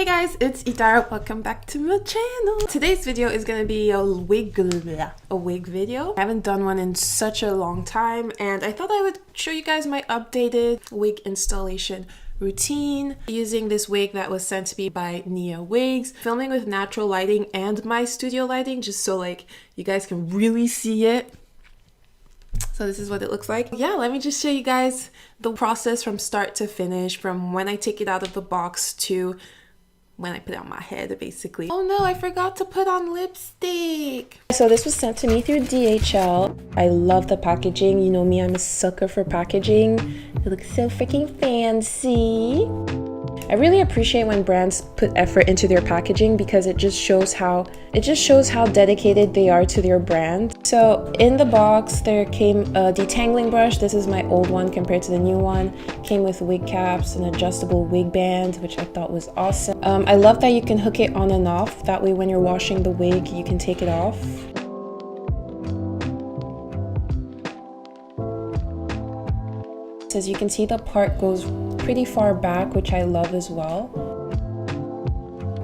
Hey guys, it's Itara. Welcome back to my channel. Today's video is gonna be a wig video. I haven't done one in such a long time, and I thought I would show you guys my updated wig installation routine using this wig that was sent to me by NiaWigs, filming with natural lighting and my studio lighting, just so like you guys can really see it. So this is what it looks like. Yeah, let me just show you guys the process from start to finish, from when I take it out of the box to when I put it on my head, basically. Oh no, I forgot to put on lipstick. So this was sent to me through DHL. I love the packaging. You know me, I'm a sucker for packaging. It looks so freaking fancy. I really appreciate when brands put effort into their packaging because it just shows how dedicated they are to their brand. So in the box there came a detangling brush. This is my old one compared to the new one. Came with wig caps, an adjustable wig band, which I thought was awesome. I love that you can hook it on and off. That way when you're washing the wig, you can take it off. As you can see, the part goes pretty far back, which I love as well.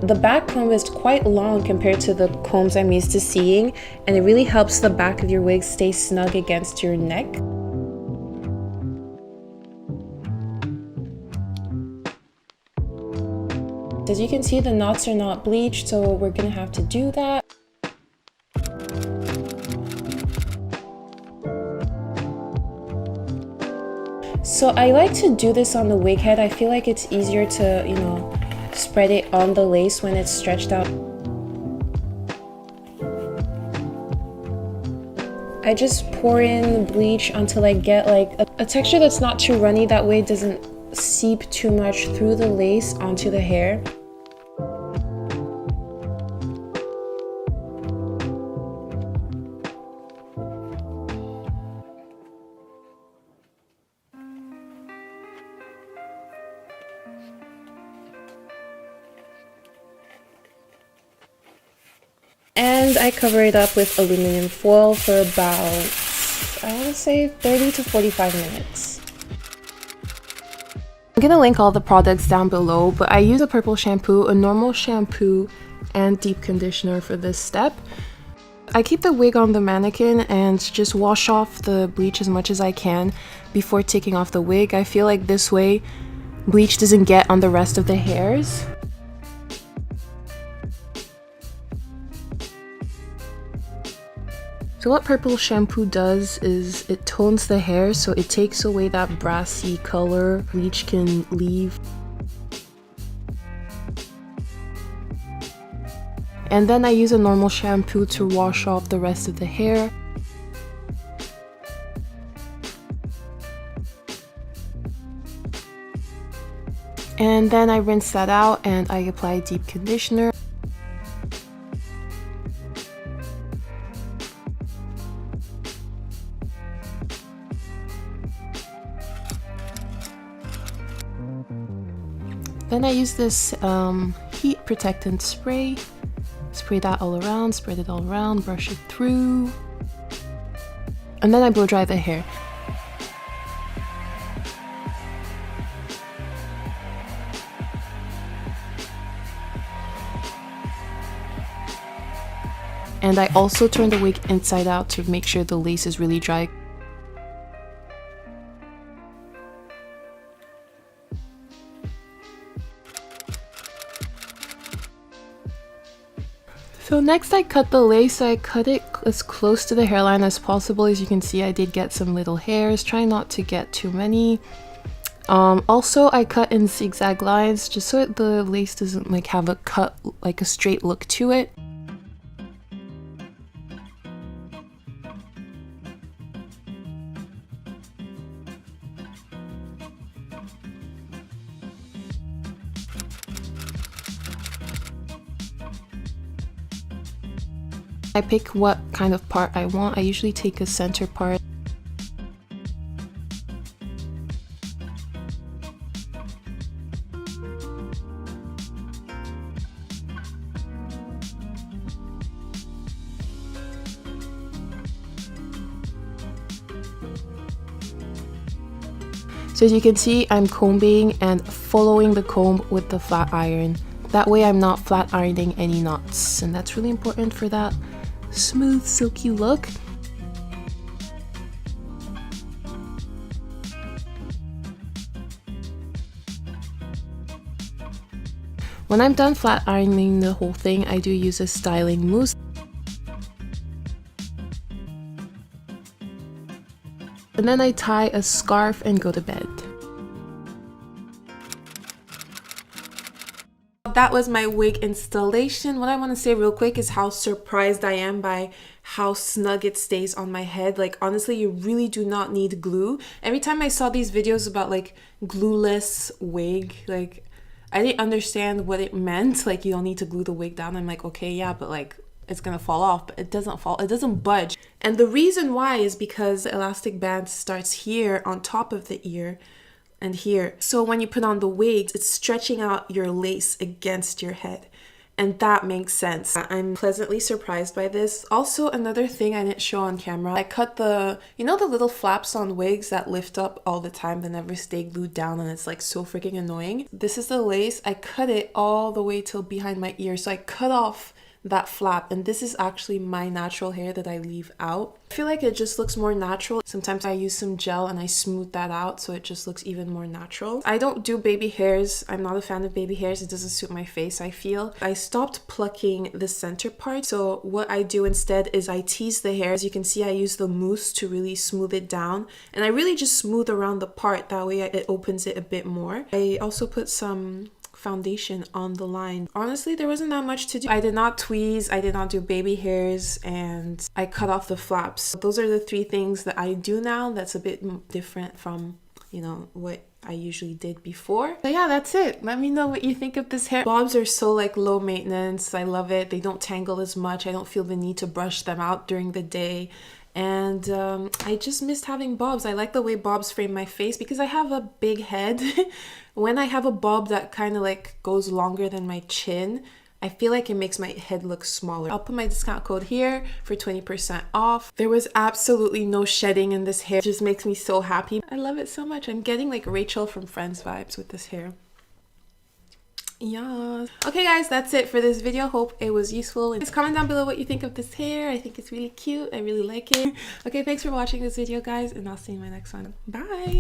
The back comb is quite long compared to the combs I'm used to seeing, and it really helps the back of your wig stay snug against your neck. As you can see, the knots are not bleached, so we're gonna have to do that. So I like to do this on the wig head. I feel like it's easier to, you know, spread it on the lace when it's stretched out. I just pour in the bleach until I get like a texture that's not too runny. That way it doesn't seep too much through the lace onto the hair. And I cover it up with aluminum foil for about, I want to say 30 to 45 minutes. I'm gonna link all the products down below, but I use a purple shampoo, a normal shampoo, and deep conditioner for this step. I keep the wig on the mannequin and just wash off the bleach as much as I can before taking off the wig. I feel like this way bleach doesn't get on the rest of the hairs. So what purple shampoo does is it tones the hair, so it takes away that brassy color bleach can leave. And then I use a normal shampoo to wash off the rest of the hair. And then I rinse that out and I apply deep conditioner. Then I use this heat protectant spray. Spray that all around, spread it all around, brush it through. And then I blow dry the hair. And I also turn the wig inside out to make sure the lace is really dry. So next I cut the lace. I cut it as close to the hairline as possible. As you can see, I did get some little hairs. Try not to get too many. Also, I cut in zigzag lines just so the lace doesn't like have a cut, like a straight look to it. I pick what kind of part I want. I usually take a center part. So as you can see, I'm combing and following the comb with the flat iron. That way I'm not flat ironing any knots, and that's really important for that smooth, silky look. When I'm done flat ironing the whole thing, I do use a styling mousse. And then I tie a scarf and go to bed. That was my wig installation. What I want to say real quick is how surprised I am by how snug it stays on my head. Like, honestly, you really do not need glue. Every time I saw these videos about like glueless wig, like I didn't understand what it meant. Like, you don't need to glue the wig down. I'm like, okay, yeah, but like it's gonna fall off, but it doesn't fall, it doesn't budge. And the reason why is because the elastic band starts here on top of the ear and here. So when you put on the wig, it's stretching out your lace against your head. And that makes sense. I'm pleasantly surprised by this. Also, another thing I didn't show on camera, I cut the, you know, the little flaps on wigs that lift up all the time that never stay glued down, and it's like so freaking annoying. This is the lace. I cut it all the way till behind my ear. So I cut off that flap, and this is actually my natural hair that I leave out. I feel like it just looks more natural. Sometimes I use some gel and I smooth that out so it just looks even more natural. I don't do baby hairs. I'm not a fan of baby hairs. It doesn't suit my face, I feel. I stopped plucking the center part, so what I do instead is I tease the hair. As you can see, I use the mousse to really smooth it down, and I really just smooth around the part, that way it opens it a bit more. I also put some foundation on the line. Honestly, there wasn't that much to do. I did not tweeze, I did not do baby hairs, and I cut off the flaps. Those are the three things that I do now that's a bit different from, you know, what I usually did before. So yeah, that's it. Let me know what you think of this hair. Bobs are so like low maintenance. I love it. They don't tangle as much. I don't feel the need to brush them out during the day. And I just missed having bobs. I like the way bobs frame my face because I have a big head. When I have a bob that kind of like goes longer than my chin, I feel like it makes my head look smaller. I'll put my discount code here for 20% off. There was absolutely no shedding in this hair. It just makes me so happy. I love it so much. I'm getting like Rachel from Friends vibes with this hair. Yeah. Okay guys, that's it for this video. Hope it was useful. Just comment down below what you think of this hair. I think it's really cute. I really like it. Okay, thanks for watching this video guys, and I'll see you in my next one. Bye.